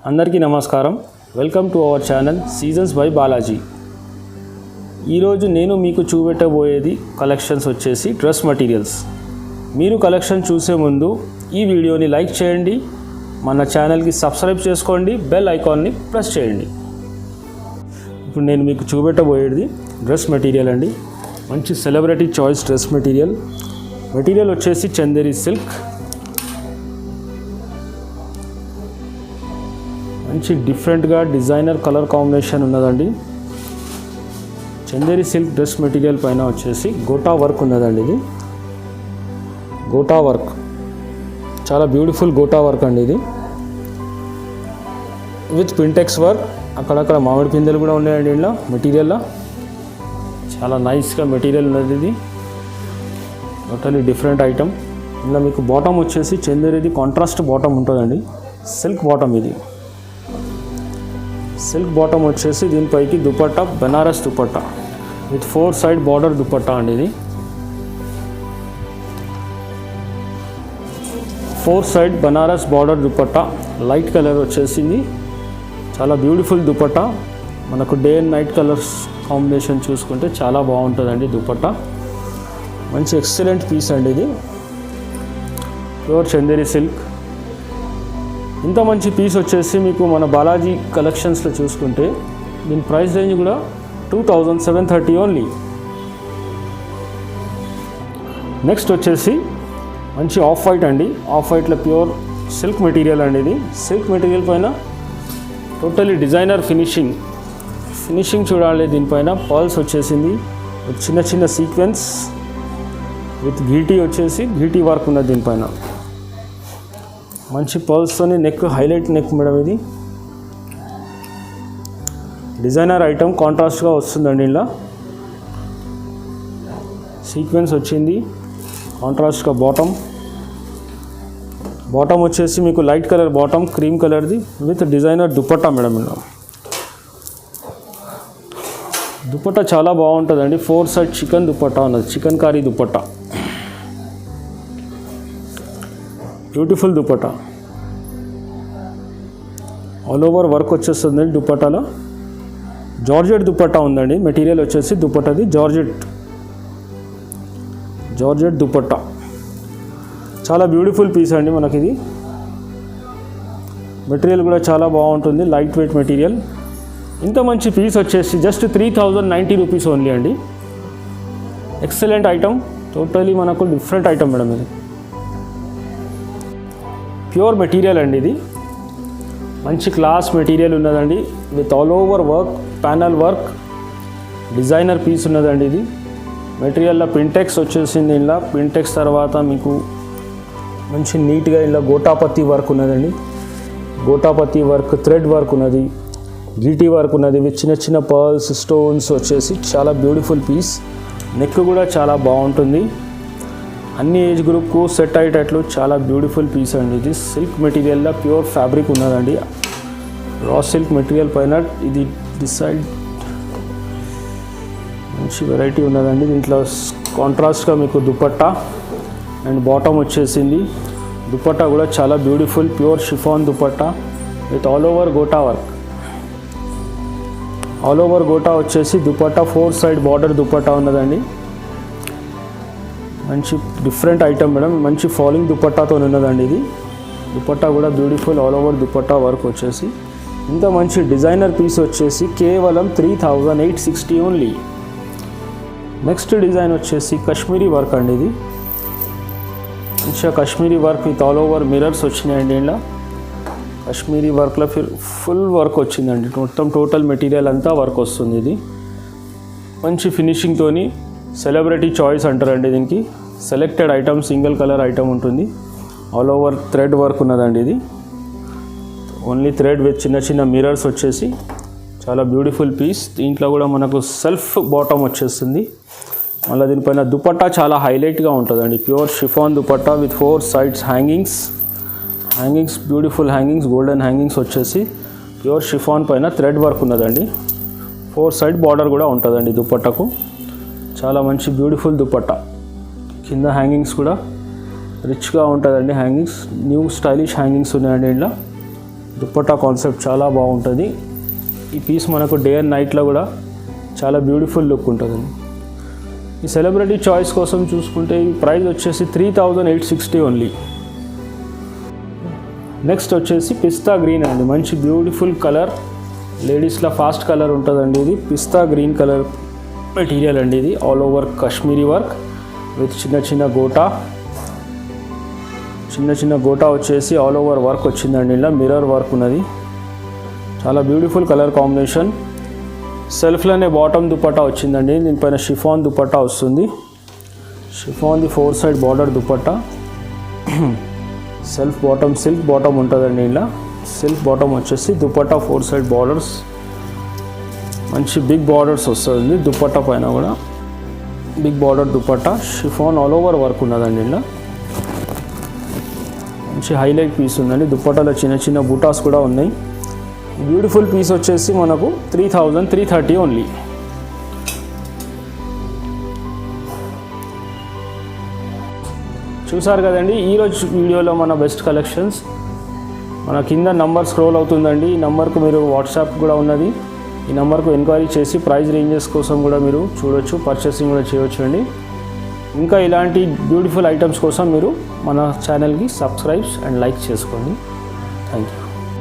అందరికీ నమస్కారం. Welcome to our channel seasons by Balaji. ఈరోజు నేను మీకు చూపెట్టబోయేది కలెక్షన్స్ వచ్చేసి డ్రెస్ మెటీరియల్స్. మీరు కలెక్షన్ చూసే ముందు ఈ వీడియోని లైక్ చేయండి, మన ఛానల్కి సబ్స్క్రైబ్ చేసుకోండి, బెల్ ఐకాన్ని ప్రెస్ చేయండి. ఇప్పుడు నేను మీకు చూపెట్టబోయేది డ్రెస్ మెటీరియల్ అండి. మంచి సెలబ్రిటీ చాయిస్ డ్రెస్ మెటీరియల్ వచ్చేసి చందేరి సిల్క్. మంచి డిఫరెంట్గా డిజైనర్ కలర్ కాంబినేషన్ ఉన్నదండి. చందేరి సిల్క్ డ్రెస్ మెటీరియల్ పైన వచ్చేసి గోటా వర్క్ ఉన్నదండి. ఇది గోటా వర్క్, చాలా బ్యూటిఫుల్ గోటా వర్క్ అండి. ఇది విత్ పింటెక్స్ వర్క్, అక్కడక్కడ మామిడి పిందెలు కూడా ఉన్నాయండి. ఇలా మెటీరియల్లో చాలా నైస్గా మెటీరియల్ ఉన్నది. ఇది టోటలీ డిఫరెంట్ ఐటమ్. ఇలా మీకు బాటమ్ వచ్చేసి చందేరిది కాంట్రాస్ట్ బాటమ్ ఉంటుందండి. సిల్క్ బాటమ్, ఇది సిల్క్ బాటమ్ వచ్చేసి దీనిపైకి dupatta Banaras dupatta with 4 side border dupatta అండి. ఇది 4 side Banaras border dupatta, light colour వచ్చేసింది. చాలా బ్యూటిఫుల్ దుపట్టా. మనకు day and night colours combination చూసుకుంటే చాలా బాగుంటుందండి దుపట్టా. మంచి ఎక్సలెంట్ పీస్ అండి. ఇది ప్యూర్ చందేరి సిల్క్. ఇంత మంచి పీస్ వచ్చేసి మీకు మన బాలాజీ కలెక్షన్స్లో చూసుకుంటే దీని ప్రైస్ రేంజ్ కూడా 2730 ఓన్లీ. నెక్స్ట్ వచ్చేసి మంచి ఆఫ్ వైట్ అండి. ఆఫ్ వైట్లో ప్యూర్ సిల్క్ మెటీరియల్ అండి. ఇది సిల్క్ మెటీరియల్ పైన టోటలీ డిజైనర్ ఫినిషింగ్ చూడాలి. దీనిపైన పర్ల్స్ వచ్చేసింది, చిన్న చిన్న సీక్వెన్స్ విత్ గీటీ వర్క్ ఉన్నది. దీనిపైన మంచి పర్ల్స్తోని నెక్, హైలైట్ నెక్ మేడం. ఇది డిజైనర్ ఐటమ్, కాంట్రాస్ట్గా వస్తుందండి. ఇలా సీక్వెన్స్ వచ్చింది, కాంట్రాస్ట్గా బాటమ్ వచ్చేసి మీకు లైట్ కలర్ బాటమ్, క్రీమ్ కలర్ది విత్ డిజైనర్ దుపట్టా మేడం. ఇలా దుపట్టా చాలా బాగుంటుందండి. 4 సైడ్ చికెన్ దుపట్టా ఉన్నది, chikankari dupatta. Beautiful dupatta, all over work వచ్చేస్తుంది దుపట్టాలో. జార్జెట్ దుపట్టా ఉందండి. మెటీరియల్ వచ్చేసి దుపట్టాది జార్జెట్ దుపట్టా. చాలా బ్యూటిఫుల్ పీస్ అండి. మనకి ఇది మెటీరియల్ కూడా చాలా బాగుంటుంది, లైట్ వెయిట్ మెటీరియల్. ఇంత మంచి పీస్ వచ్చేసి జస్ట్ 3090 రూపీస్ ఓన్లీ అండి. ఎక్సలెంట్ ఐటమ్, టోటలీ మనకు డిఫరెంట్ ఐటమ్ మేడం. ఇది ప్యూర్ మెటీరియల్ అండి. ఇది మంచి క్లాస్ మెటీరియల్ ఉన్నదండి. With all over work, panel work, designer piece ఉన్నదండి. ఇది మెటీరియల్లో పింటెక్స్ వచ్చేసింది. ఇలా పింటెక్స్ తర్వాత మీకు మంచి నీట్గా ఇలా గోటాపత్తి వర్క్ ఉన్నదండి. గోటాపత్తి వర్క్, థ్రెడ్ వర్క్ ఉన్నది, గీటీ వర్క్ ఉన్నది విత్ చిన్న చిన్న పర్ల్స్, స్టోన్స్ వచ్చేసి చాలా బ్యూటిఫుల్ పీస్. నెక్ కూడా చాలా బాగుంటుంది, అన్ని ఏజ్ గ్రూప్కు సెట్ అయ్యేటట్లు చాలా బ్యూటిఫుల్ పీస్ అండి. ఇది సిల్క్ మెటీరియల్లో ప్యూర్ ఫ్యాబ్రిక్ ఉన్నదండి. రా సిల్క్ మెటీరియల్ పైన ఇది డిసైడ్ మంచి వెరైటీ ఉన్నదండి. దీంట్లో కాంట్రాస్ట్గా మీకు దుపట్టా అండ్ బాటమ్ వచ్చేసింది. దుపట్టా కూడా చాలా beautiful pure chiffon dupatta with all over gota work. All over gota వచ్చేసి దుపట్టా 4 సైడ్ బార్డర్ దుపట్టా ఉన్నదండి. మంచి డిఫరెంట్ ఐటమ్ మేడం. మంచి ఫాలింగ్ దుపట్టాతో ఉన్నదండి. ఇది దుపట్టా కూడా beautiful all over dupatta work వచ్చేసి. ఇంత మంచి డిజైనర్ పీస్ వచ్చేసి కేవలం 3860 ఓన్లీ. నెక్స్ట్ డిజైన్ వచ్చేసి కశ్మీరీ వర్క్ అండి. ఇది మంచిగా Kashmiri work with all over mirrors వచ్చినాయండి. ఇలా కశ్మీరీ వర్క్లో ఫుల్ వర్క్ వచ్చిందండి. మొత్తం టోటల్ మెటీరియల్ అంతా వర్క్ వస్తుంది. ఇది మంచి ఫినిషింగ్తోని సెలబ్రిటీ చాయిస్ అంటారండి. దీనికి selected item, single colour item ఉంటుంది. ఆల్ ఓవర్ థ్రెడ్ వర్క్ ఉన్నదండి. ఇది ఓన్లీ థ్రెడ్ విత్ చిన్న చిన్న మిరర్స్ వచ్చేసి చాలా బ్యూటిఫుల్ పీస్. దీంట్లో కూడా మనకు సెల్ఫ్ బాటమ్ వచ్చేస్తుంది. మళ్ళీ దీనిపైన దుపట్టా చాలా హైలైట్గా ఉంటుందండి. Pure chiffon dupatta with 4 sides hangings, beautiful hangings, golden hangings వచ్చేసి ప్యూర్ షిఫాన్ పైన థ్రెడ్ వర్క్ ఉన్నదండి. 4 సైడ్ బార్డర్ కూడా ఉంటుందండి దుపట్టాకు. చాలా మంచి బ్యూటిఫుల్ దుపట్టా. కింద హ్యాంగింగ్స్ కూడా రిచ్గా ఉంటుందండి. హ్యాంగింగ్స్ న్యూ స్టైలిష్ హ్యాంగింగ్స్ ఉన్నాయండి. ఇలా దుపట్టా కాన్సెప్ట్ చాలా బాగుంటుంది. ఈ పీస్ మనకు డే అండ్ నైట్లో కూడా చాలా బ్యూటిఫుల్ లుక్ ఉంటుందండి. ఈ సెలబ్రిటీ చాయిస్ కోసం చూసుకుంటే ఈ ప్రైస్ వచ్చేసి 3860 ఓన్లీ. నెక్స్ట్ వచ్చేసి పిస్తా గ్రీన్ అండి, మంచి బ్యూటిఫుల్ కలర్, లేడీస్లో ఫాస్ట్ కలర్ ఉంటుందండి. ఇది పిస్తా గ్రీన్ కలర్ మెటీరియల్ అండి. ఇది all over Kashmiri work with చిన్న చిన్న గోటా వచ్చేసి ఆల్ ఓవర్ వర్క్ వచ్చిందండి. ఇలా మిర్రర్ వర్క్ ఉన్నది, చాలా బ్యూటిఫుల్ కలర్ కాంబినేషన్. సెల్ఫ్లోనే బాటమ్ దుపట్టా వచ్చిందండి. దీనిపైన షిఫాన్ దుపట్టా వస్తుంది. షిఫాన్ది 4 side border dupatta, self bottom silk bottom ఉంటుందండి. ఇలా సిల్క్ బాటమ్ వచ్చేసి దుపట్టా 4 సైడ్ బార్డర్స్, మంచి బిగ్ బార్డర్స్ వస్తుంది. దుపట్టా పైన కూడా big border dupatta, chiffon all over work ఉన్నదండి. ఇలా మంచి హైలైట్ పీస్ ఉందండి. దుపట్టాలో చిన్న బూటాస్ కూడా ఉన్నాయి. బ్యూటిఫుల్ పీస్ వచ్చేసి మనకు 3330 ఓన్లీ. చూసారు కదండి ఈరోజు వీడియోలో మన బెస్ట్ కలెక్షన్స్. మన కింద నంబర్ స్క్రోల్ అవుతుందండి, ఈ నెంబర్కు మీరు వాట్సాప్ కూడా ఉన్నది. ఈ నెంబర్కు ఎంక్వైరీ చేసి ప్రైస్ రేంజెస్ కోసం కూడా మీరు చూడొచ్చు, పర్చేసింగ్ కూడా చేయొచ్చు అండి. ఇంకా ఇలాంటి బ్యూటిఫుల్ ఐటమ్స్ కోసం మీరు మన ఛానల్కి సబ్స్క్రైబ్ అండ్ లైక్ చేసుకోండి. Thank you.